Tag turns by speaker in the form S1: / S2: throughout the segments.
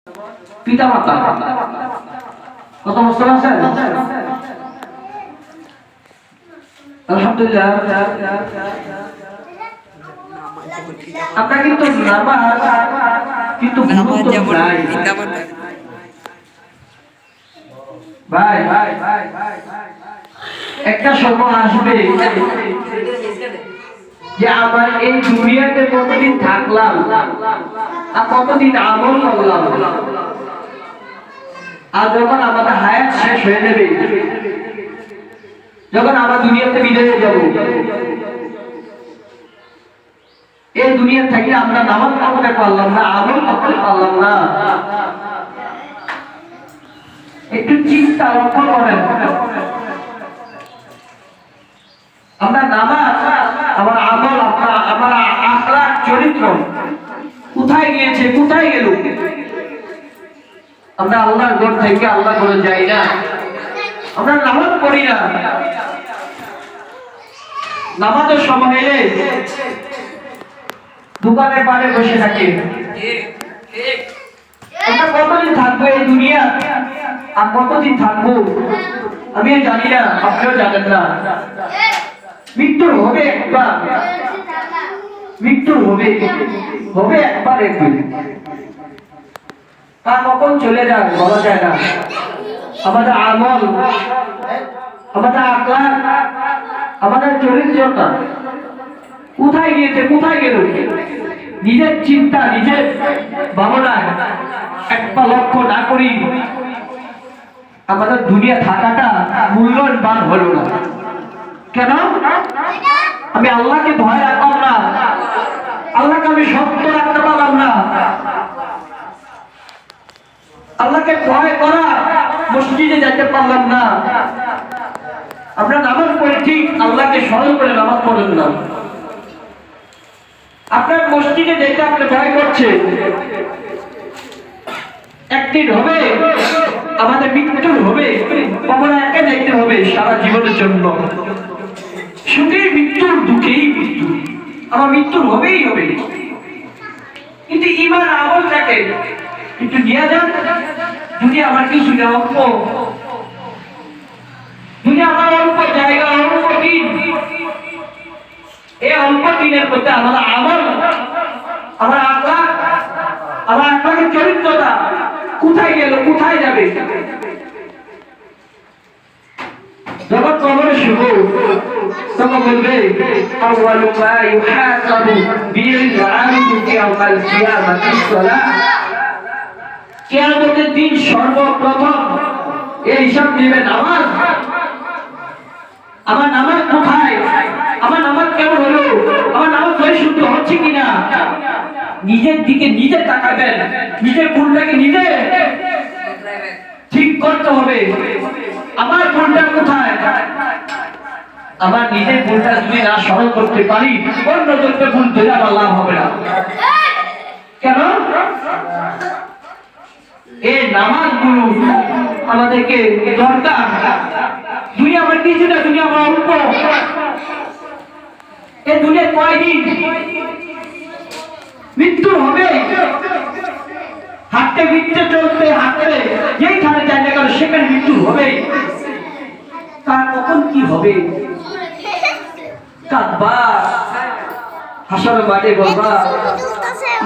S1: পিতা মাতা কত বছর আছে? আলহামদুলিল্লাহ। আপনার কিন্তু নামাজ কিন্তু ভাই একটা সময় আসবে যে আমার এই দুনিয়াতে কতদিন থাকলাম আর কতদিন আমল করলাম, আর যখন আমাদের হায়াত শেষ হয়ে যাবে, যখন আমরা দুনিয়াতে বিদায় হয়ে যাব, এই দুনিয়া থেকে আমরা নামাজ পড়তে পারলাম না, আমল করতে পারলাম না, একটু চিন্তা লক্ষ্য করেন। আমরা নামাজ, আমার আমল, আমার আখলাক, চরিত্র কোথায় গিয়েছে, কোথায় গেল? আমরা আল্লাহর ঘর থেকে আল্লাহ করে যাই না, আমরা নামাজ পড়ি না। নামাজের সময় এলে দোকানের পাড়ে বসে থাকি। আমরা কতদিন থাকবো এই দুনিয়া, আর কতদিন থাকবো আমি জানি না, আপনিও জানেন না। মৃত্যু হবে একবার, মৃত্যু হবে একবার একদিন। তা কখন চলে যায় বলা যায় না। আমাদের আমল, আমাদের আখলাক, আমাদের চরিত্রটা কোথায় গিয়েছে, কোথায় গেল? নিজের চিন্তা, নিজের ভাবনায় একটা লক্ষ্য না করি আমাদের দুনিয়া থাকাটা মূল্যবান হলো না। কেন? আমি আল্লাহকে ভয় রাখলাম না, আল্লাহকে আমি সত্য রাখতে পারলাম না। আল্লাহকে ভয় করা মসজিদে যেতে পারলাম না। আমরা নামাজ পড়ি ঠিক, আল্লাহকে স্মরণ করে নামাজ পড়েন না। আপনার মসজিদে যেতে আপনি ভয় করছে, একদিন হবে আমাদের মৃত্যু হবে, কবরে একা যাইতে হবে সারা জীবনের জন্য। সুখেই মৃত্যুর, দুঃখেই মৃত্যু, আমার মৃত্যু হবেই হবে। কিন্তু ইমান আমল থাকে একটু নিয়ে যান। যদি আমার কিছু অল্প, যদি আমার অল্প জায়গা, অল্প দিন, এই অল্প দিনের মধ্যে আমার আমল, আমার আখলাক, আমার আখলাকের চরিত্রটা কোথায় গেল, কোথায় যাবে? যখন কবরে শুভ তখন বলবে আউয়ালু মা ইউহাসাবু বিল আলিমু ইয়াউমাল কিয়ামাতিস সালাহ। কিয়ামতের দিন সর্বপ্রথম এই হিসাব নেবে নামাজ। আমার নামাজ কোথায়, আমার নামাজ কেমন হলো, আমার নামাজ পরিশুদ্ধ হচ্ছে কিনা, নিজের দিকে নিজে তাকাবেন, নিজের ভুলটাকে নিজে ঠিক করতে হবে। আমার ভুলটা কোথায়? আমার নিজের ভুলটা যদি না স্মরণ করতে পারি, অন্য জনকে ভুল ধরে আমার লাভ হবে না। কেন? এই নামাজগুলো আমাদেরকে দরকার। দুনিয়া আমার কিছুটা, দুনিয়া আমার অল্প। এই দুনিয়া কয়দিন, মৃত্যু হবে। হাঁটতে ফিরতে চলতে হাঁটতে যেইখানে যায় না কেন সেখানে মৃত্যু হবে। তার কখন কি হবে? কাঁদবা, হাসরের মাঠে বলবা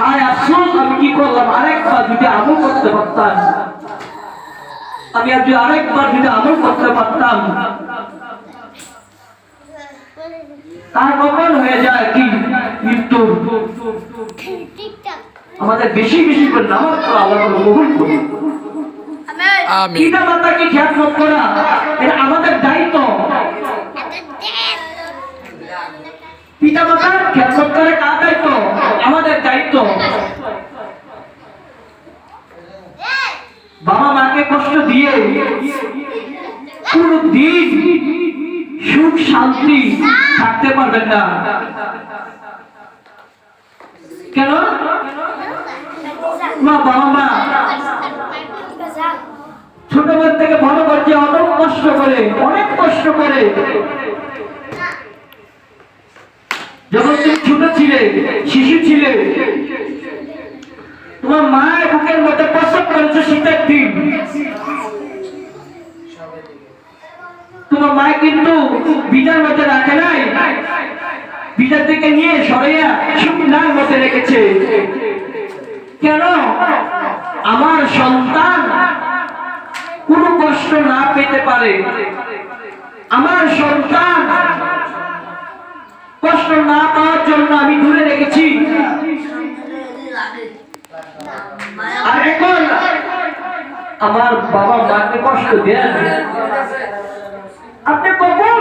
S1: আয় আফসোস আমি কি করলাম, আরেকবার যদি আমল করতে পারতাম, আমি আরেকবার যদি আমল করতে পারতাম। তার কখন হয়ে যায় কি মৃত্যু। আমাদের বেশি বেশি করে নামাজ পড়া, আল্লাহ কবুল করুন। পিতা মাতাকে খেয়াল করা এটা আমাদের দায়িত্ব। পিতা মাতার খেয়াল করে কার দায়িত্ব? আমাদের দায়িত্ব। বাবা মাকে কষ্ট দিয়ে কোনদিন সুখ শান্তি থাকতে পারবেন না। কেন? বাবা মা ছোটবেলা থেকে বড় করছে অনেক কষ্ট করে, অনেক কষ্ট করে। যখন তুমি ছোট ছিলে, শিশু ছিলে, তোমার মায়ের বুকের মধ্যে প্রসব করেছো শীতের দিন, তোমার মা কিন্তু বিজার মধ্যে রাখে নাই, বিজার থেকে নিয়ে সরাইয়া শুকনার মধ্যে রেখেছে। কেন? আমার সন্তান কোনো কষ্ট না পেতে পারে, আমার সন্তান কষ্ট না পাওয়ার জন্য আমি দূরে রেখেছি। আর এখন আমার বাবা মাকে কষ্ট দেন, আপনি কখন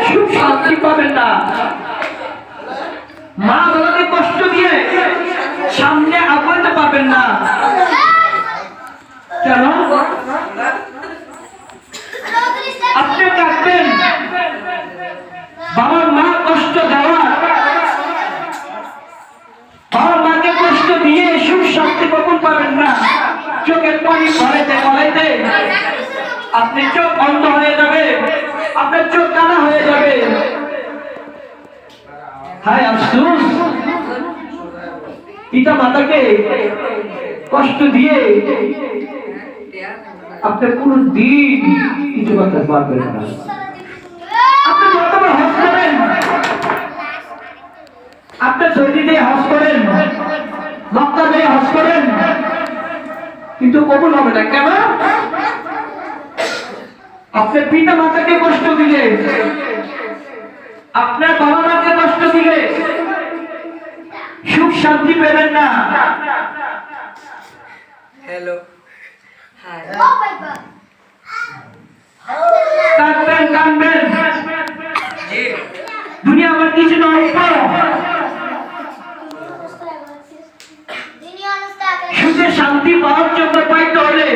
S1: সুখ শান্তি পাবেন না। মা বাবাকে কষ্ট দিয়ে সামনে আগাতে পারবেন না। কেন? আপনি কাঁদবেন, বাবা মা কষ্ট দেওয়া, বাবা মাকে কষ্ট দিয়ে সুখ শান্তি কখন পাবেন না। চোখের পানি গলাইতে গলাইতে আপনি চোখ অন্ধ হয়ে যাবে, আপনার চোখ কানা হয়ে যাবে। হায় আফসোস, পিতা মাতাকে কষ্ট দিয়ে আপনি কোন দিন কিছু করতে পারবেন না। আপনি যতবার হজ করেন, আপনি সৌদি দিয়ে হজ করেন, মক্কা দিয়ে হজ করেন, কিন্তু কবুল হবে না। কেন? আপনার পিতা মাতাকে কষ্ট দিলে, আপনার বাবা মাকে কষ্ট দিলে সুখ শান্তি পেলেন না।
S2: হ্যালো,
S1: কাঁদবেন কাঁদবেন, দুনিয়া আমার কিছু নয়, সুখে শান্তি পাওয়ার জন্য পাইতে হলে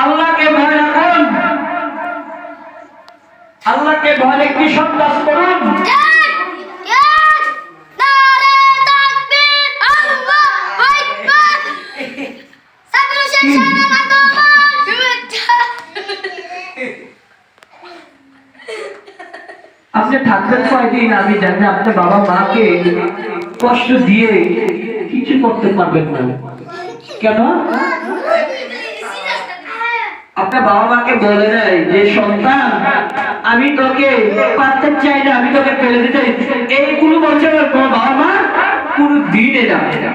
S1: আল্লাহকে ভয় রাখুন, আল্লাহকে ভয় রেখে সব কাজ করুন। আপনি থাকবেন কয়দিন আমি জানি, আপনার বাবা মাকে কষ্ট দিয়ে কিছু করতে পারবেন না। কেন? আপনার বাবা মাকে বলে দেয় যে সন্তান আমি তোকে পারতে চাই না, আমি তোকে ফেলে দিতে, এইগুলো বলছে তোমার বাবা মা কোনো দিনে যাবে না।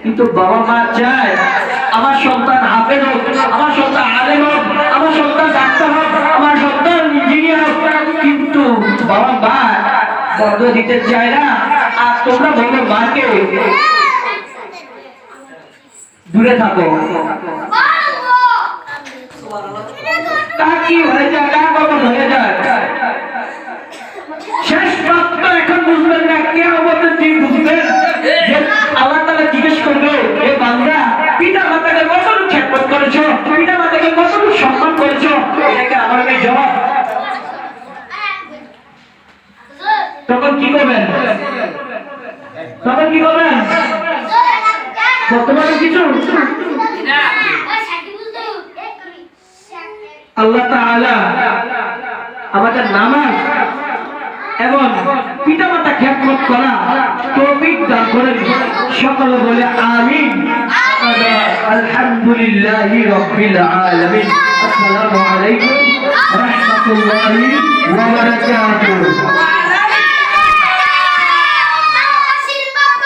S1: কিন্তু বাবা মা চায় আমার সন্তান হাফেজ হোক, আমার সন্তান আলেম হোক, আমার সন্তান ডাক্তার হোক, আমার সন্তান ইঞ্জিনিয়ার হোক, কিন্তু বাবা মা বন্ধ দিতে চায় না। আর তোমরা বলো মাকে দূরে থাকো। তা কি হয়ে যায়, তা কখন হয়ে যায়, শেষ প্রাপ্ত এখন বুঝবেন না, কে আমাদের দিন বুঝবেন। আল্লাহ তাআলা জিজ্ঞেস করবে, এ বান্দা পিতা মাতাকে কতটুকু খেদমত করেছো, পিতা মাতাকে কতটুকু সম্মান করেছো, এটাকে আমার কাছে জবাব। তখন কি করবেন? তখন কি করবেন? বর্তমানে কিছু আল্লাহ তাআলা আমাদের নামাজ এবং পিতামাতা খেদমত করা তৌফিক দান করেন। সকলে বলে আমিন। আলহামদুলিল্লাহি রাব্বিল আলামিন। আসসালামু আলাইকুম ওয়া রাহমাতুল্লাহি ওয়া বারাকাতুহু।